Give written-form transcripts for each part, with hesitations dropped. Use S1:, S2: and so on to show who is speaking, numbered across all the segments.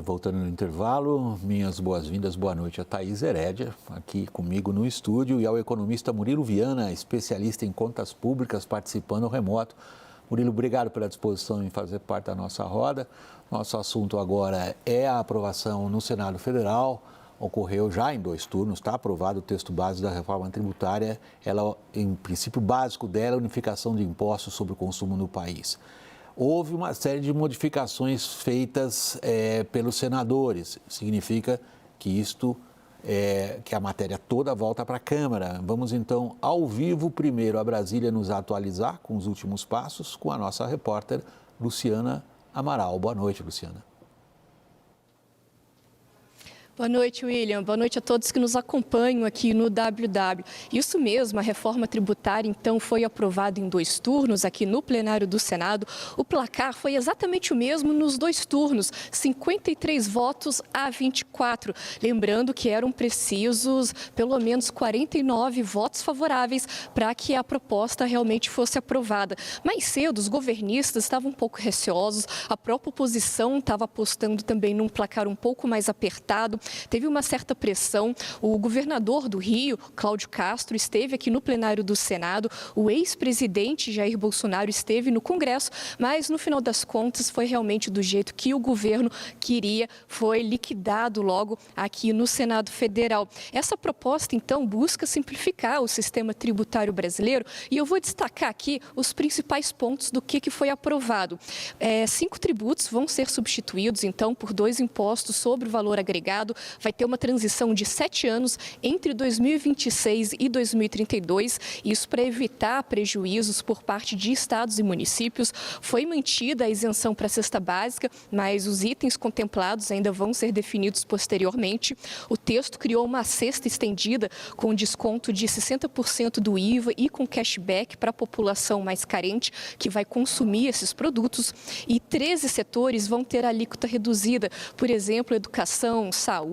S1: Voltando no intervalo, minhas boas-vindas, boa noite a Thaís Herédia, aqui comigo no estúdio, e ao economista Murilo Viana, especialista em contas públicas, participando remoto. Murilo, obrigado pela disposição em fazer parte da nossa roda. Nosso assunto agora é a aprovação no Senado Federal. Ocorreu já em 2 turnos, está aprovado o texto base da reforma tributária. Ela, em princípio básico dela, é a unificação de impostos sobre o consumo no país. Houve uma série de modificações feitas pelos senadores. Significa que que a matéria toda volta para a Câmara. Vamos então, ao vivo, primeiro a Brasília, nos atualizar com os últimos passos com a nossa repórter Luciana Amaral. Boa noite, Luciana.
S2: Boa noite, William. Boa noite a todos que nos acompanham aqui no WW. Isso mesmo, a reforma tributária, então, foi aprovada em 2 turnos aqui no plenário do Senado. O placar foi exatamente o mesmo nos 2 turnos, 53 votos a 24. Lembrando que eram precisos pelo menos 49 votos favoráveis para que a proposta realmente fosse aprovada. Mais cedo, os governistas estavam um pouco receosos, a própria oposição estava apostando também num placar um pouco mais apertado. Teve uma certa pressão. O governador do Rio, Cláudio Castro, esteve aqui no plenário do Senado. O ex-presidente Jair Bolsonaro esteve no Congresso, mas no final das contas foi realmente do jeito que o governo queria, foi liquidado logo aqui no Senado Federal. Essa proposta, então, busca simplificar o sistema tributário brasileiro e eu vou destacar aqui os principais pontos do que foi aprovado. 5 tributos vão ser substituídos, então, por 2 impostos sobre o valor agregado. Vai ter uma transição de 7 anos entre 2026 e 2032, isso para evitar prejuízos por parte de estados e municípios. Foi mantida a isenção para a cesta básica, mas os itens contemplados ainda vão ser definidos posteriormente. O texto criou uma cesta estendida com desconto de 60% do IVA e com cashback para a população mais carente que vai consumir esses produtos. E 13 setores vão ter alíquota reduzida, por exemplo, educação, saúde,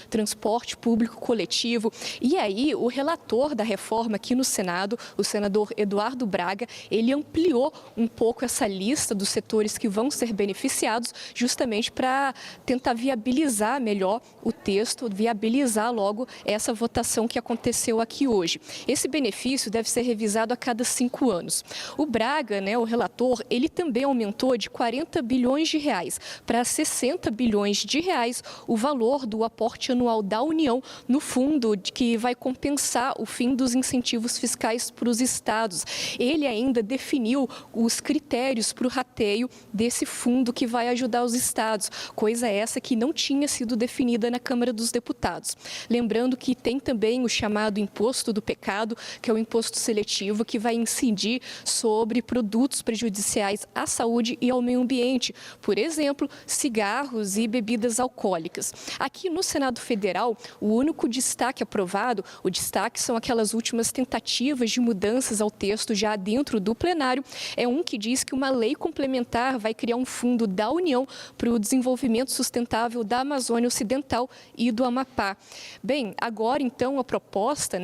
S2: transporte público coletivo. E aí, o relator da reforma aqui no Senado, o senador Eduardo Braga, ele ampliou um pouco essa lista dos setores que vão ser beneficiados, justamente para tentar viabilizar melhor o texto, viabilizar logo essa votação que aconteceu aqui hoje. Esse benefício deve ser revisado a cada 5 anos. O Braga, o relator, ele também aumentou de 40 bilhões de reais para 60 bilhões de reais o valor do aporte anual da União no fundo que vai compensar o fim dos incentivos fiscais para os estados. Ele ainda definiu os critérios para o rateio desse fundo que vai ajudar os estados, coisa essa que não tinha sido definida na Câmara dos Deputados. Lembrando que tem também o chamado imposto do pecado, que é o imposto seletivo que vai incidir sobre produtos prejudiciais à saúde e ao meio ambiente, por exemplo, cigarros e bebidas alcoólicas. Aqui no Senado Federal, o único destaque aprovado, o destaque são aquelas últimas tentativas de mudanças ao texto já dentro do plenário, é um que diz que uma lei complementar vai criar um fundo da União para o desenvolvimento sustentável da Amazônia Ocidental e do Amapá. Bem, agora então a proposta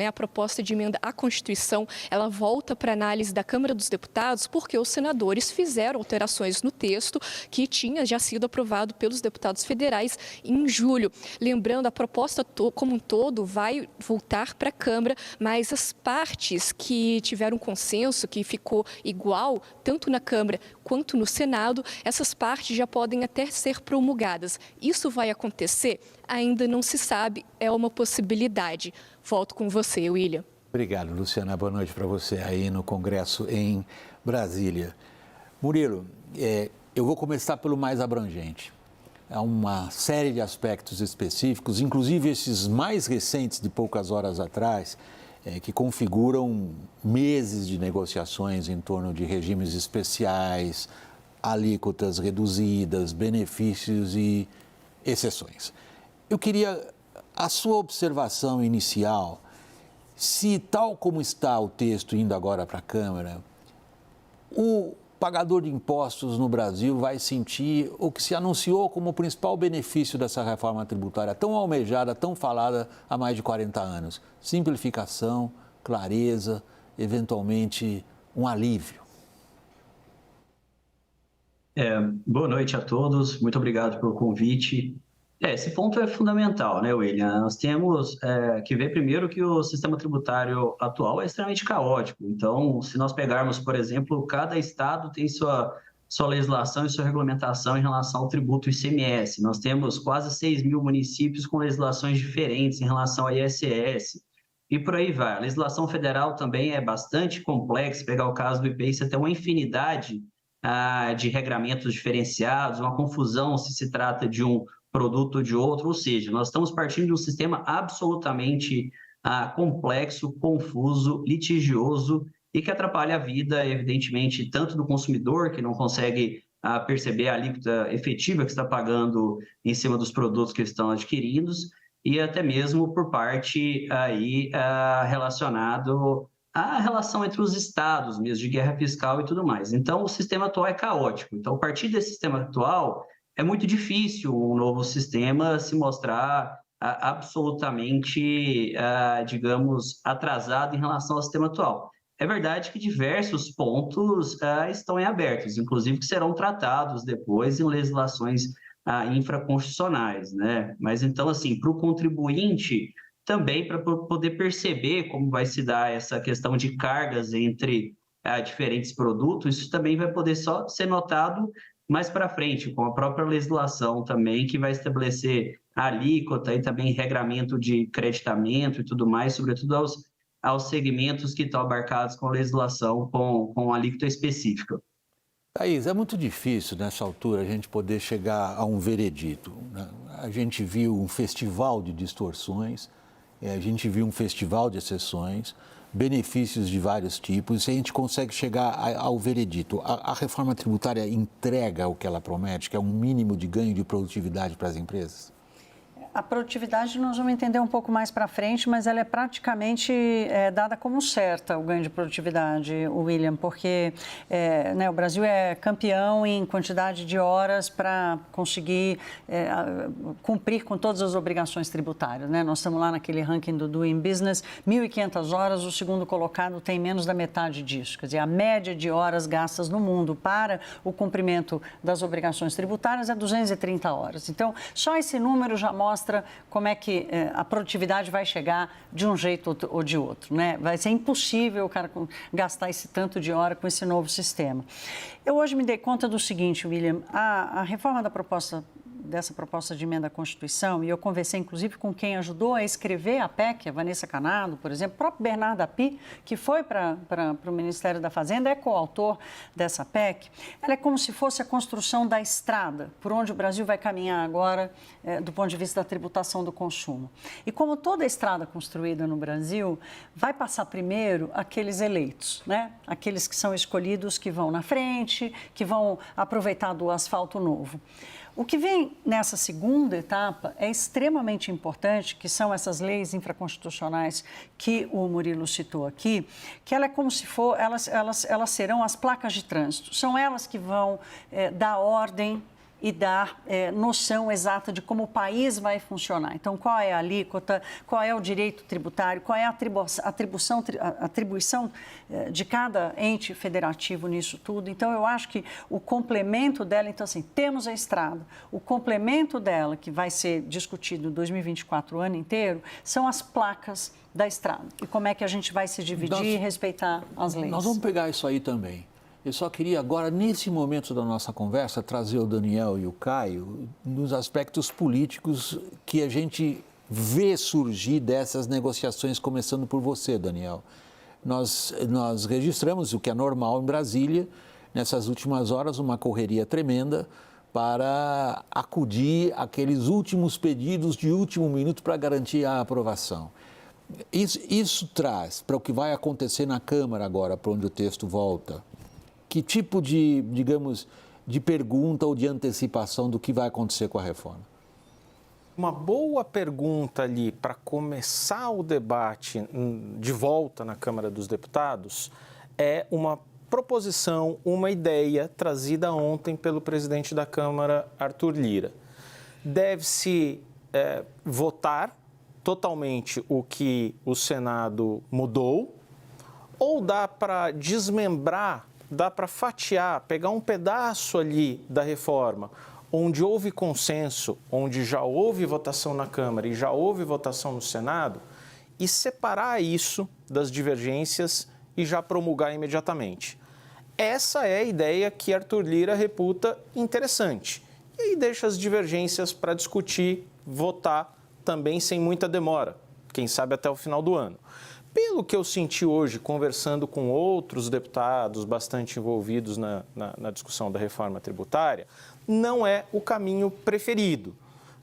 S2: de emenda à Constituição, ela volta para análise da Câmara dos Deputados porque os senadores fizeram alterações no texto que tinha já sido aprovado pelos deputados federais em julho. Lembrando, a proposta como um todo vai voltar para a Câmara, mas as partes que tiveram consenso, que ficou igual, tanto na Câmara quanto no Senado, essas partes já podem até ser promulgadas. Isso vai acontecer? Ainda não se sabe, é uma possibilidade. Volto com você, William.
S1: Obrigado, Luciana. Boa noite para você aí no Congresso em Brasília. Murilo, eu vou começar pelo mais abrangente. Há uma série de aspectos específicos, inclusive esses mais recentes de poucas horas atrás, que configuram meses de negociações em torno de regimes especiais, alíquotas reduzidas, benefícios e exceções. Eu queria a sua observação inicial, se tal como está o texto indo agora para a Câmara, o pagador de impostos no Brasil vai sentir o que se anunciou como o principal benefício dessa reforma tributária tão almejada, tão falada há mais de 40 anos. Simplificação, clareza, eventualmente um alívio.
S3: Boa noite a todos, muito obrigado pelo convite. Esse ponto é fundamental, né, William? Nós temos que ver primeiro que o sistema tributário atual é extremamente caótico. Então, se nós pegarmos, por exemplo, cada estado tem sua legislação e sua regulamentação em relação ao tributo ICMS. Nós temos quase 6 mil municípios com legislações diferentes em relação ao ISS. E por aí vai. A legislação federal também é bastante complexa. Pegar o caso do IPI, você tem uma infinidade de regramentos diferenciados, uma confusão se trata de um produto ou de outro, ou seja, nós estamos partindo de um sistema absolutamente complexo, confuso, litigioso e que atrapalha a vida, evidentemente, tanto do consumidor, que não consegue perceber a alíquota efetiva que está pagando em cima dos produtos que estão adquirindo, e até mesmo por parte aí relacionado à relação entre os estados mesmo, de guerra fiscal e tudo mais. Então, o sistema atual é caótico. Então, a partir desse sistema atual, é muito difícil um novo sistema se mostrar absolutamente, digamos, atrasado em relação ao sistema atual. É verdade que diversos pontos estão em abertos, inclusive que serão tratados depois em legislações infraconstitucionais, né? Mas então, assim, para o contribuinte, também para poder perceber como vai se dar essa questão de cargas entre diferentes produtos, isso também vai poder só ser notado mais para frente, com a própria legislação também, que vai estabelecer a alíquota e também regramento de creditamento e tudo mais, sobretudo aos segmentos que estão abarcados com a legislação com alíquota específica.
S1: Thaís, é muito difícil nessa altura a gente poder chegar a um veredito, né? A gente viu um festival de distorções, a gente viu um festival de exceções, benefícios de vários tipos, e a gente consegue chegar ao veredito. A reforma tributária entrega o que ela promete, que é um mínimo de ganho de produtividade para as empresas?
S4: A produtividade nós vamos entender um pouco mais para frente, mas ela é praticamente dada como certa, o ganho de produtividade, William, porque o Brasil é campeão em quantidade de horas para conseguir cumprir com todas as obrigações tributárias, né? Nós estamos lá naquele ranking do Doing Business, 1.500 horas, o segundo colocado tem menos da metade disso. Quer dizer, a média de horas gastas no mundo para o cumprimento das obrigações tributárias é 230 horas. Então, só esse número já mostra como é que a produtividade vai chegar de um jeito ou de outro, né? Vai ser impossível o cara gastar esse tanto de hora com esse novo sistema. Eu hoje me dei conta do seguinte, William, a reforma dessa proposta de emenda à Constituição, e eu conversei inclusive com quem ajudou a escrever a PEC, a Vanessa Canado, por exemplo, o próprio Bernardo Api, que foi para o Ministério da Fazenda, é coautor dessa PEC. Ela é como se fosse a construção da estrada, por onde o Brasil vai caminhar agora, do ponto de vista da tributação do consumo. E como toda estrada construída no Brasil, vai passar primeiro aqueles eleitos, né? Aqueles que são escolhidos, que vão na frente, que vão aproveitar do asfalto novo. O que vem nessa segunda etapa é extremamente importante, que são essas leis infraconstitucionais que o Murilo citou aqui, que ela é como se for, elas serão as placas de trânsito. São elas que vão dar ordem e dar noção exata de como o país vai funcionar. Então, qual é a alíquota, qual é o direito tributário, qual é a atribuição de cada ente federativo nisso tudo. Então, eu acho que o complemento dela, então assim, temos a estrada, o complemento dela, que vai ser discutido em 2024 o ano inteiro, são as placas da estrada. E como é que a gente vai se dividir e respeitar as leis.
S1: Nós vamos pegar isso aí também. Eu só queria agora, nesse momento da nossa conversa, trazer o Daniel e o Caio nos aspectos políticos que a gente vê surgir dessas negociações, começando por você, Daniel. Nós registramos, o que é normal em Brasília, nessas últimas horas, uma correria tremenda para acudir àqueles últimos pedidos de último minuto para garantir a aprovação. Isso traz para o que vai acontecer na Câmara agora, para onde o texto volta. Que tipo de, digamos, de pergunta ou de antecipação do que vai acontecer com a reforma?
S5: Uma boa pergunta ali para começar o debate de volta na Câmara dos Deputados é uma proposição, uma ideia trazida ontem pelo presidente da Câmara, Arthur Lira. Deve-se votar totalmente o que o Senado mudou ou dá para desmembrar dá para fatiar, pegar um pedaço ali da reforma, onde houve consenso, onde já houve votação na Câmara e já houve votação no Senado, e separar isso das divergências e já promulgar imediatamente. Essa é a ideia que Arthur Lira reputa interessante. E aí deixa as divergências para discutir, votar também sem muita demora, quem sabe até o final do ano. Pelo que eu senti hoje, conversando com outros deputados bastante envolvidos na discussão da reforma tributária, não é o caminho preferido.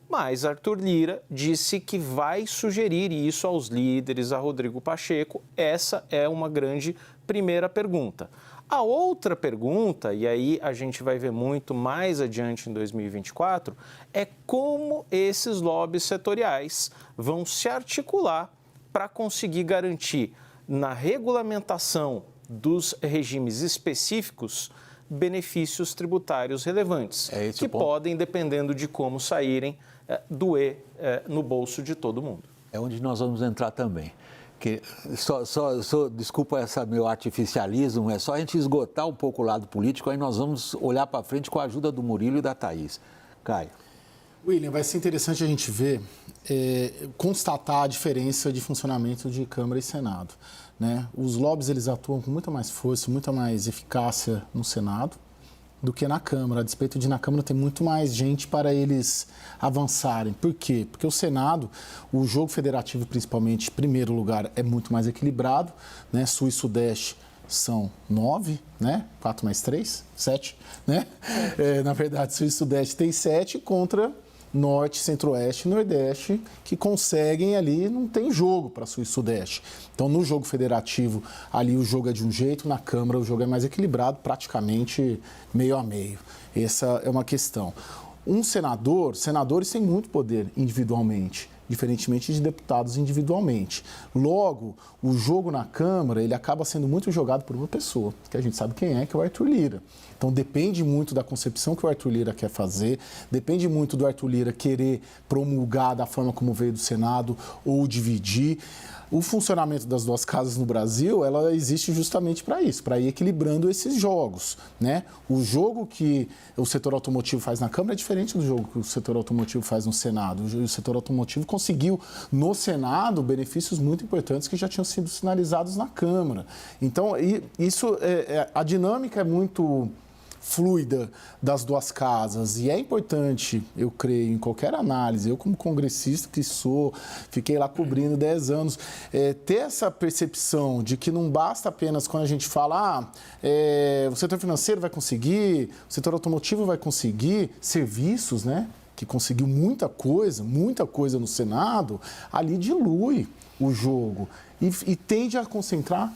S5: Mas Arthur Lira disse que vai sugerir isso aos líderes, a Rodrigo Pacheco. Essa é uma grande primeira pergunta. A outra pergunta, e aí a gente vai ver muito mais adiante em 2024, é como esses lobbies setoriais vão se articular para conseguir garantir na regulamentação dos regimes específicos benefícios tributários relevantes, que podem, dependendo de como saírem, doer no bolso de todo mundo.
S1: É onde nós vamos entrar também. Que desculpa esse meu artificialismo, é só a gente esgotar um pouco o lado político, aí nós vamos olhar para frente com a ajuda do Murilo e da Thaís. Caio.
S6: William, vai ser interessante a gente ver, constatar a diferença de funcionamento de Câmara e Senado, né? Os lobbies, eles atuam com muita mais força, muita mais eficácia no Senado do que na Câmara, a despeito de na Câmara ter muito mais gente para eles avançarem. Por quê? Porque o Senado, o jogo federativo principalmente, em primeiro lugar, é muito mais equilibrado, né? Sul e Sudeste são 9, né? 4 mais 3, 7, né? Na verdade, Sul e Sudeste tem 7 contra Norte, Centro-Oeste e Nordeste, que conseguem ali, não tem jogo para Sul e Sudeste. Então, no jogo federativo, ali o jogo é de um jeito, na Câmara o jogo é mais equilibrado, praticamente meio a meio. Essa é uma questão. Senadores têm muito poder individualmente, diferentemente de deputados individualmente. Logo, o jogo na Câmara, ele acaba sendo muito jogado por uma pessoa, que a gente sabe quem é, que é o Arthur Lira. Então, depende muito da concepção que o Arthur Lira quer fazer, depende muito do Arthur Lira querer promulgar da forma como veio do Senado ou dividir. O funcionamento das duas casas no Brasil, ela existe justamente para isso, para ir equilibrando esses jogos, né? O jogo que o setor automotivo faz na Câmara é diferente do jogo que o setor automotivo faz no Senado. O setor automotivo conseguiu, no Senado, benefícios muito importantes que já tinham sido sinalizados na Câmara. Então, isso, a dinâmica é muito fluida das duas casas e é importante, eu creio, em qualquer análise, eu como congressista que sou, fiquei lá cobrindo 10 anos, ter essa percepção de que não basta apenas quando a gente fala o setor financeiro vai conseguir, o setor automotivo vai conseguir, serviços, né, que conseguiu muita coisa no Senado, ali dilui o jogo e tende a concentrar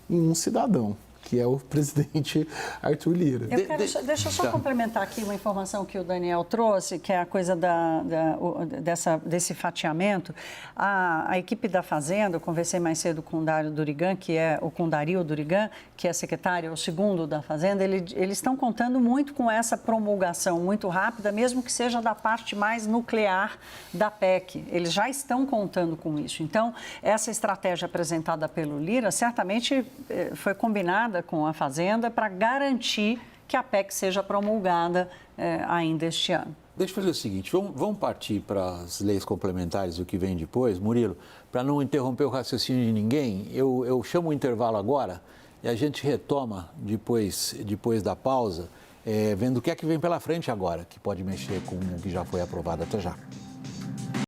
S6: em um cidadão, que é o presidente Arthur Lira.
S4: Deixa eu só complementar aqui uma informação que o Daniel trouxe, que é a coisa desse fatiamento. A equipe da Fazenda, eu conversei mais cedo com o Dario Durigan, com Dario Durigan, que é secretário, o segundo da Fazenda, eles estão contando muito com essa promulgação muito rápida, mesmo que seja da parte mais nuclear da PEC. Eles já estão contando com isso. Então, essa estratégia apresentada pelo Lira, certamente foi combinada com a Fazenda para garantir que a PEC seja promulgada ainda este ano.
S1: Deixa eu fazer o seguinte, vamos partir para as leis complementares, o que vem depois. Murilo, para não interromper o raciocínio de ninguém, eu chamo o intervalo agora e a gente retoma depois da pausa, vendo o que é que vem pela frente agora, que pode mexer com o que já foi aprovado. Até já.